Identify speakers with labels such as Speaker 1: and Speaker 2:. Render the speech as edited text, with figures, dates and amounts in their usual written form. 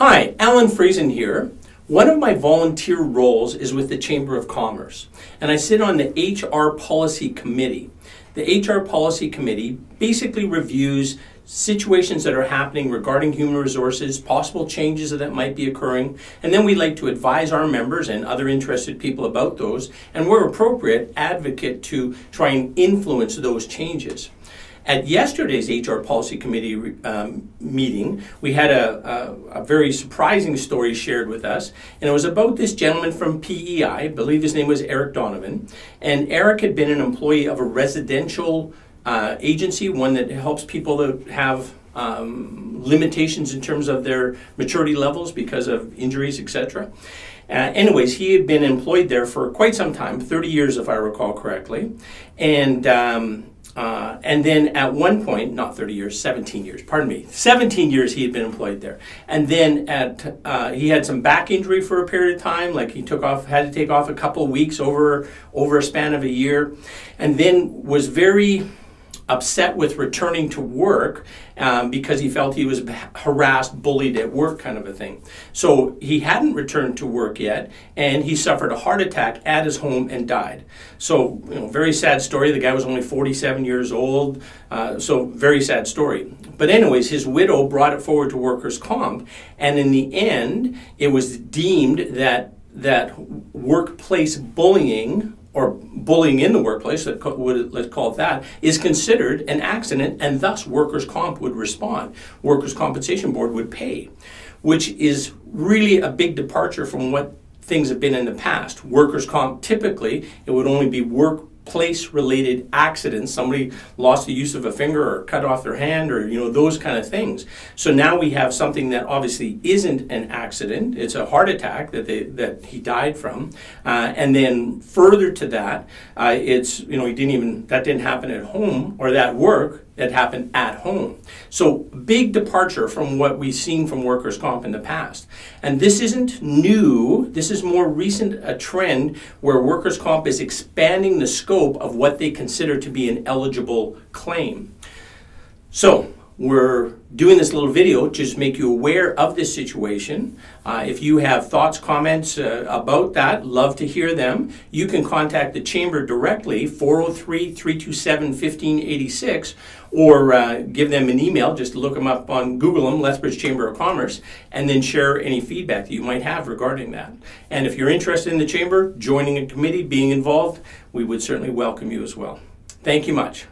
Speaker 1: Hi, Alan Friesen here. One of my volunteer roles is with the Chamber of Commerce, and I sit on the HR Policy Committee. The HR Policy Committee basically reviews situations that are happening regarding human resources, possible changes that might be occurring, and then we like to advise our members and other interested people about those, and where appropriate, advocate to try and influence those changes. At yesterday's HR Policy Committee meeting, we had a very surprising story shared with us, and it was about this gentleman from PEI. I believe his name was Eric Donovan, and Eric had been an employee of a residential agency, one that helps people to have limitations in terms of their maturity levels because of injuries, etc. Anyways, he had been employed there for quite some time, 30 years if I recall correctly, and then at one point, not 30 years, 17 years, pardon me, 17 years he had been employed there. And then he had some back injury for a period of time, like he had to take off a couple of weeks over a span of a year, and then was very upset with returning to work because he felt he was harassed, bullied at work, kind of a thing. So he hadn't returned to work yet, and he suffered a heart attack at his home and died. So, very sad story. The guy was only 47 years old, so very sad story. But anyways, his widow brought it forward to workers' comp, and in the end, it was deemed that workplace bullying, or bullying in the workplace, let's call it that, is considered an accident, and thus workers' comp would respond. Workers' Compensation Board would pay, which is really a big departure from what things have been in the past. Workers' comp, typically, it would only be workplace-related accidents. Somebody lost the use of a finger or cut off their hand, or those kind of things. So now we have something that obviously isn't an accident. It's a heart attack that he died from, and then further to that, that didn't happen at home, or that work that happened at home. So big departure from what we've seen from workers' comp in the past. And this isn't new. This is more recent, a trend where workers' comp is expanding the scope of what they consider to be an eligible claim. So we're doing this little video to just make you aware of this situation. If you have thoughts, comments about that, love to hear them. You can contact the Chamber directly, 403-327-1586, or give them an email. Just look them up on Google them, Lethbridge Chamber of Commerce, and then share any feedback that you might have regarding that. And if you're interested in the Chamber, joining a committee, being involved, we would certainly welcome you as well. Thank you much.